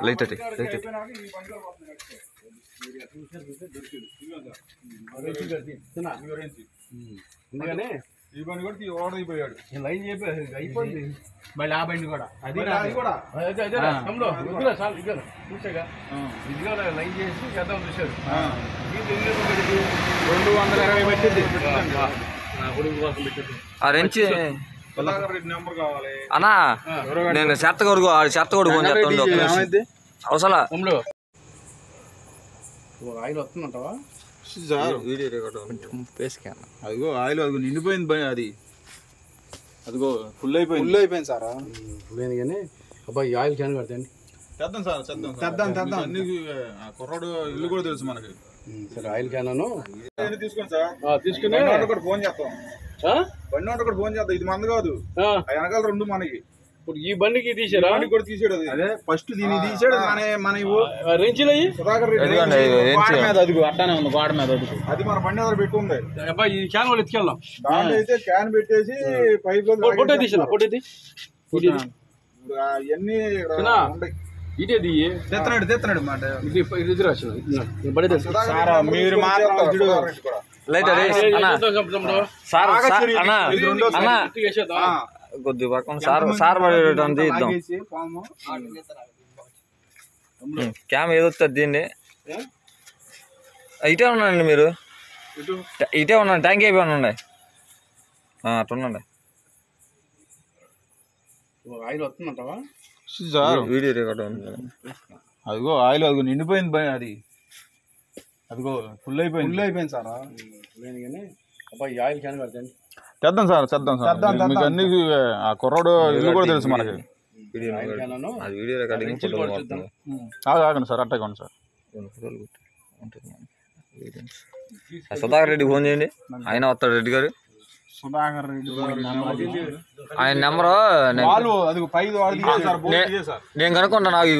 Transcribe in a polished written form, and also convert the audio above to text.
light ఎందుకని ఈ బండి కూడా ఓడైపోయాడు లైన్ చెప్పి అయిపోయింది మళ్ళీ ఆ బండి కూడా అది కూడా చూసాగా ఇదిగో లైన్ చేసి చేద్దాం చూశారు 220 పెట్టింది కొడుకు కోసం పెట్టింది ఆ రెంచి నెంబర్ కావాలి అన్నా నేను చెత్త కొడుకు ఫోన్ చేస్తాను అవసరం తమ్ముడు ఆయిల్ వస్తుందంటావా వీడియో రికార్డ్ అదిగో ఆయిల్ అదిగో నిండిపోయింది బండి అది అదిగో ఫుల్ అయిపోయింది సార్ లేదు కానీ అబ్బాయి ఈ ఆయిల్ క్యాన్ కడతాండి తెద్దాం సార్ తెద్దాం అన్ని కుర్రాడు ఇల్లు కూడా తెలుసు మనకి సరే ఆయిల్ క్యాన్ తీసుకోండి సార్ తీసుకుని ఫోన్ చేస్తాం బండి ఒకటి ఫోన్ చేద్దాం ఇది మంది కాదు వెనకాల 2 మనకి ఇప్పుడు ఈ బండికి తీసారా కూడా తీసాడు అదే ఫస్ట్ దీన్ని తీసాడు మన రెంచులు సుధాకర్ రెడ్డి అదిగో అట్టానే ఉంది గోడ మీద అది మన బండి దగ్గర పెట్టి ఉంది అబ్బాయి ఈ క్యాన్ వాళ్ళు ఎత్తుకెళ్దాం దాంట్లో అయితే క్యాన్ పెట్టేసి పైప్ ఫోటో తీసిన ఫోటో ఇవన్నీ ఇదేది తెస్తున్నాడు మాట ఇది రాసిన మీరు మాత్రం కొద్ది పక్కన సార్ పడేటం తీద్దాం క్యామ్ ఏదొస్తుంది దీన్ని ఇటే ఉన్నాండి మీరు ఇటే ఉన్నాను ట్యాంక్ అయిపోయి ఉండే అట్టుండండి ఆయిల్ వస్తుందంటావా వీడియో రికార్డ్ అదిగో ఆయిల్ అదిగో నిండిపోయింది అది అదిగో ఫుల్ అయిపోయింది సార్ లేదు కానీ అబ్బాయి ఆయిల్ క్యాన్ కడతాండి తెద్దాం సార్ మీకు అన్ని ఆ కుర్రాడు ఇల్లు కూడా తెలుసు మనకి వీడియో రికార్డింగ్ ఆగండి సార్ అట్టగండి సార్ సుధాకర్ రెడ్డి ఫోన్ చేయండి ఆయన వస్తాడు రెడ్డి గారు సుధాకర్ రెడ్డి ఆయన నెంబరు నేను కనుక్కుంటా నాకు